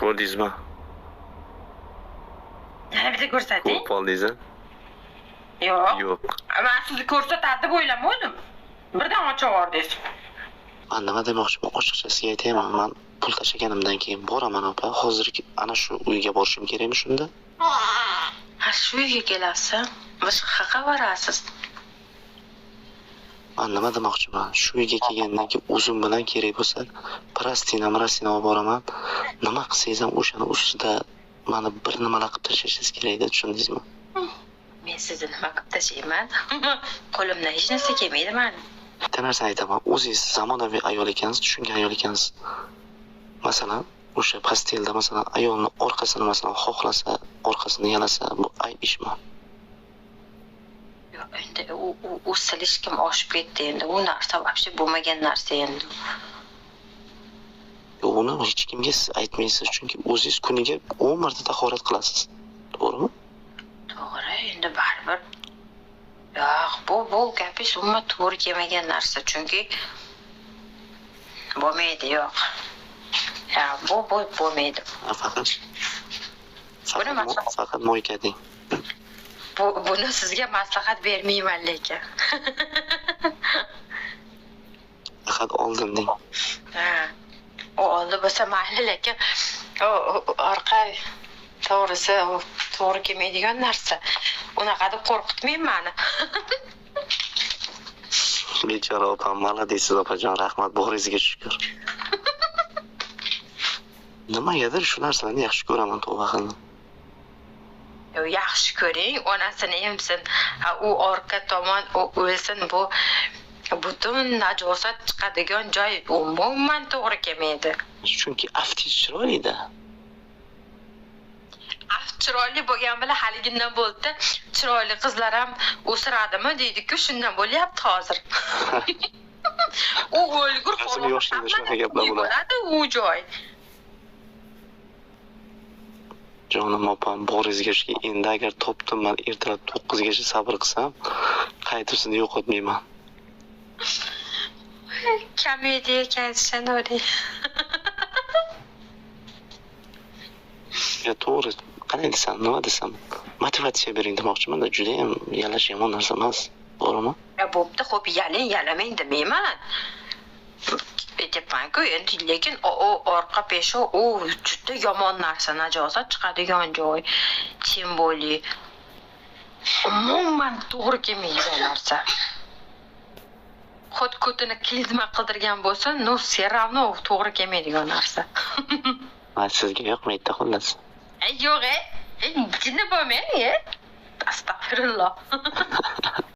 Ko'rdingizmi? Yana bitta ko'rsating. Ko'rib qoldingiz-a? Yo'q. Yo'q. Men sizni ko'rsatadi deb o'ylamadim. Birdan ochib yubordingiz. Men nima demoqchiman, ochiqchasiga aytayman, men pul tashlaganimdan keyin boraman opa. Hozir ana shu uyga borishim kerakmi shunda? Ha, shu uyga kelasiz. Boshqa qayerga borasiz? Men nima demoqchiman, shu uyga kelgandan keyin o'zim bilan kerak bo'lsa, Prastina olib boraman. Nima qilsangiz ham o'shani ustida meni bir nimalar qilib tashlashingiz kerak-da, tushundingizmi? Men sizni nima qilib tashlayman? Qo'limdan hech narsa kelmaydi meni. Bitta narsani aytaman, o'zingiz zamonaviy ayol ekansiz, tushungan ayol ekansiz. Masalan, o'sha pastelda masalan ayolni orqasini masalan xohlasa, orqasini yalasa, bu ayb ishmi? Yo'q, endi u silishkim oshib ketdi endi. U narsa вообще bo'lmagan narsa endi. Yo'q, uni hech kimga siz aytmaysiz, chunki o'zingiz kuniga 10 marta tahorat qilasiz. To'g'rimi? To'g'ri, endi baribir. Yo'q, bu gapingiz umuman to'g'ri kelmagan narsa, chunki bo'lmaydi, yo'q. Ya, bu bo'lmaydi. Faqat mo'yka deng. Buni sizga maslahat bermayman lekin. Faqat oldin deng. Ha. O oldi bo'lsa mayli, lekin orqa to'g'risi to'g'ri kelmaydigan narsa. Unaqa deb qo'rqitmang meni. Bechora opam, malodesiz opajon, rahmat, bog'ringizga shukr. Nimagadir shu narsalarni yaxshi ko'raman, tavba qildim. Yo, yaxshi ko'ring, onasini emsin. U orqa tomon o'lsin, bu butun najosat chiqadigan joy umuman to'g'ri kelmaydi. Chunki aftish chiroyli-da. Chiroyli bo'lgan bilan haligindan bo'ldi. Chiroyli qizlar ham o'siradimi deydi-ku, shundan bo'lyapti hozir. U o'lgur Qasam yoshligida shunaqa gaplar bo'ladi. U joy. Jonim opam, bog'ringizga shukr. Endi agar topdim, men ertalab 9 gacha sabr qilsam, qaytisini yo'qotmayman. Komediya ekansan, o'ring. Ya to'g'ri, qanday desam, nima desam, motivatsiya bering demoqchiman-da, juda ham yalash yomon narsa emas, to'g'rimi? Ya bo'pti, xo'p, yalamang demayman. Aytayapman-ku, endi lekin orqa pesho u juda yomon narsa, najosat chiqadigan joy. Tim bo'li. Umuman to'g'ri kelmaydigan narsa. Xod ko'tini klizma qildirgan bo'lsa, no все равно to'g'ri kelmaydigan narsa. Sizga yoqmaydi xullas. Yo'q, jinni bo'lmang, astag'firulloh.